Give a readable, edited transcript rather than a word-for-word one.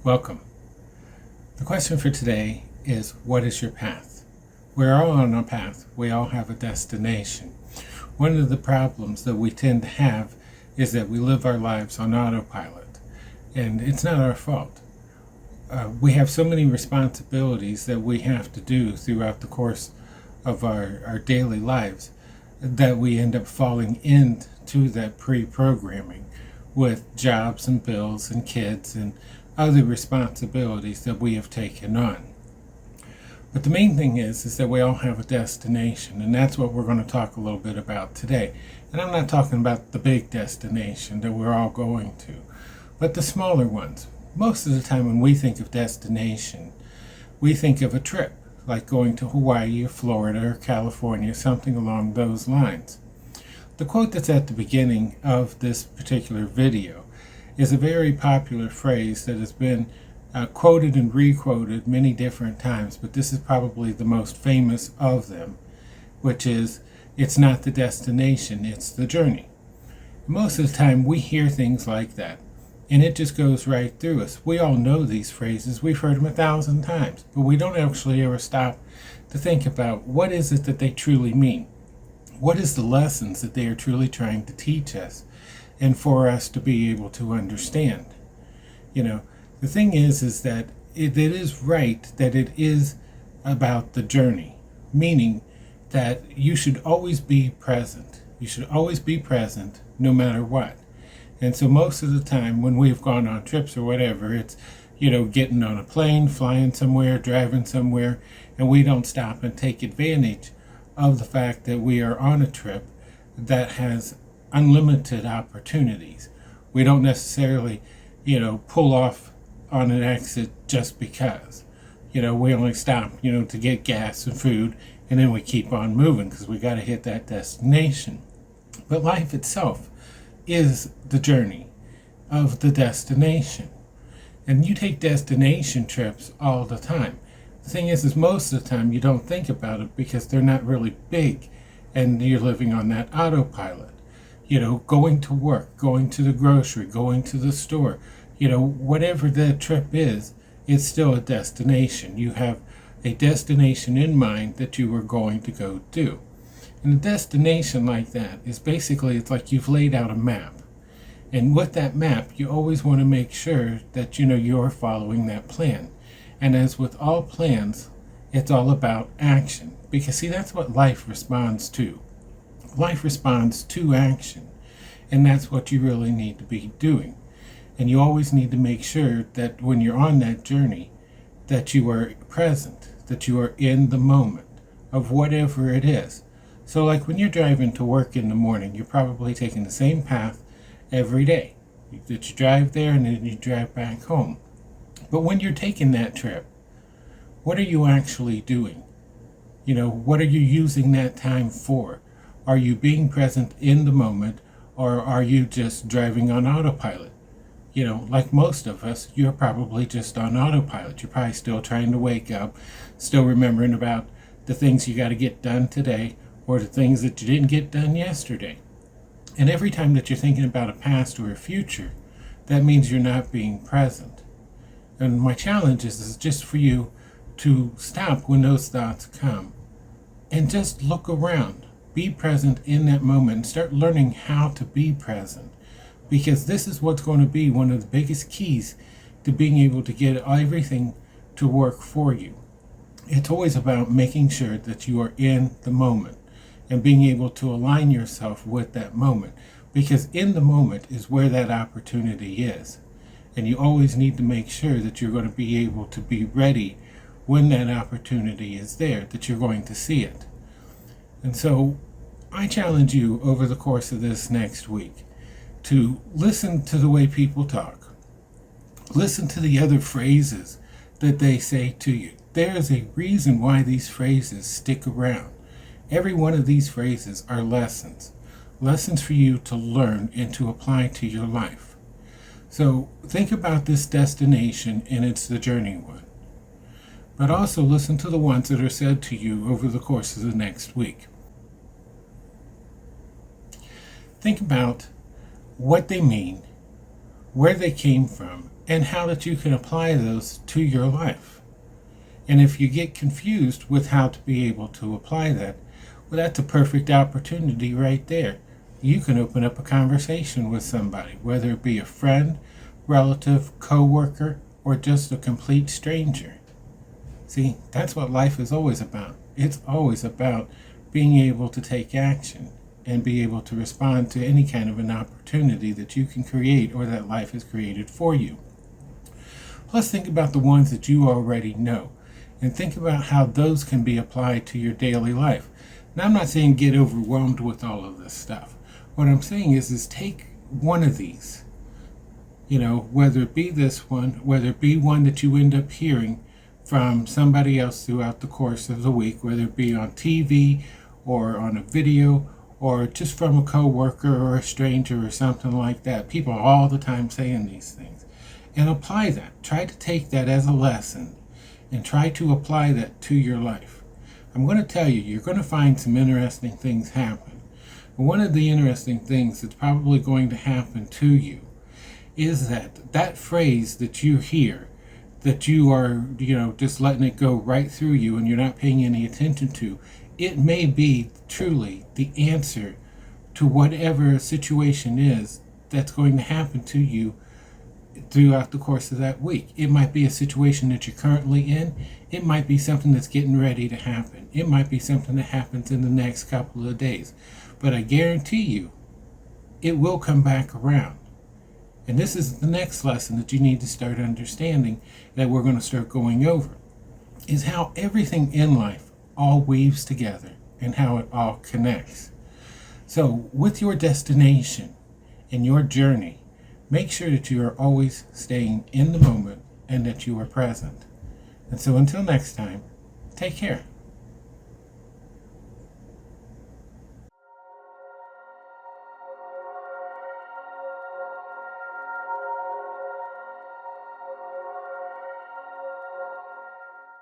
Welcome. The question for today is, what is your path? We're all on a path. We all have a destination. One of the problems that we tend to have is that we live our lives on autopilot, and it's not our fault. We have so many responsibilities that we have to do throughout the course of our daily lives that we end up falling into that pre-programming with jobs and bills and kids and other responsibilities that we have taken on. But the main thing is that we all have a destination, and that's what we're going to talk a little bit about today. And I'm not talking about the big destination that we're all going to, but the smaller ones. Most of the time when we think of destination, we think of a trip, like going to Hawaii or Florida or California, something along those lines. The quote that's at the beginning of this particular video is a very popular phrase that has been quoted and re-quoted many different times, but this is probably the most famous of them, which is, it's not the destination, it's the journey. Most of the time we hear things like that, and it just goes right through us. We all know these phrases, we've heard them 1,000 times, but we don't actually ever stop to think about what is it that they truly mean. What is the lessons that they are truly trying to teach us, and for us to be able to understand. The thing is that it is right that it is about the journey, meaning that you should always be present. You should always be present no matter what. And so most of the time when we've gone on trips or whatever, it's, getting on a plane, flying somewhere, driving somewhere, and we don't stop and take advantage of the fact that we are on a trip that has unlimited opportunities. We don't necessarily, pull off on an exit just because. We only stop, to get gas and food, and then we keep on moving because we got to hit that destination. But life itself is the journey of the destination. And you take destination trips all the time. The thing is most of the time you don't think about it because they're not really big, and you're living on that autopilot. Going to work, going to the grocery, going to the store, whatever the trip is, it's still a destination. You have a destination in mind that you are going to go do. And a destination like that is basically, it's like you've laid out a map. And with that map, you always want to make sure that you're following that plan. And as with all plans, it's all about action. Because see, that's what life responds to. Life responds to action, and that's what you really need to be doing. And you always need to make sure that when you're on that journey, that you are present, that you are in the moment of whatever it is. So like when you're driving to work in the morning, you're probably taking the same path every day. That you drive there and then you drive back home. But when you're taking that trip, what are you actually doing? What are you using that time for? Are you being present in the moment, or are you just driving on autopilot? Like most of us, you're probably just on autopilot. You're probably still trying to wake up, still remembering about the things you got to get done today, or the things that you didn't get done yesterday. And every time that you're thinking about a past or a future, that means you're not being present. And my challenge is just for you to stop when those thoughts come and just look around. Be present in that moment and start learning how to be present, because this is what's going to be one of the biggest keys to being able to get everything to work for you. It's always about making sure that you are in the moment and being able to align yourself with that moment, because in the moment is where that opportunity is. And you always need to make sure that you're going to be able to be ready when that opportunity is there, that you're going to see it. And so I challenge you over the course of this next week to listen to the way people talk. Listen to the other phrases that they say to you. There is a reason why these phrases stick around. Every one of these phrases are lessons. Lessons for you to learn and to apply to your life. So think about this destination, and it's the journey one. But also listen to the ones that are said to you over the course of the next week. Think about what they mean, where they came from, and how that you can apply those to your life. And if you get confused with how to be able to apply that, well, that's a perfect opportunity right there. You can open up a conversation with somebody, whether it be a friend, relative, co-worker, or just a complete stranger. See, that's what life is always about. It's always about being able to take action and be able to respond to any kind of an opportunity that you can create or that life has created for you. Plus, think about the ones that you already know and think about how those can be applied to your daily life. Now, I'm not saying get overwhelmed with all of this stuff. What I'm saying is take one of these, whether it be this one, whether it be one that you end up hearing from somebody else throughout the course of the week, whether it be on TV or on a video or just from a coworker or a stranger or something like that. People are all the time saying these things. And apply that. Try to take that as a lesson and try to apply that to your life. I'm going to tell you, you're going to find some interesting things happen. But one of the interesting things that's probably going to happen to you is that phrase that you hear, that you are, just letting it go right through you and you're not paying any attention to, it may be truly the answer to whatever situation is that's going to happen to you throughout the course of that week. It might be a situation that you're currently in. It might be something that's getting ready to happen. It might be something that happens in the next couple of days. But I guarantee you, it will come back around. And this is the next lesson that you need to start understanding, that we're going to start going over, is how everything in life all weaves together and how it all connects. So with your destination and your journey, make sure that you are always staying in the moment and that you are present. And so until next time, take care.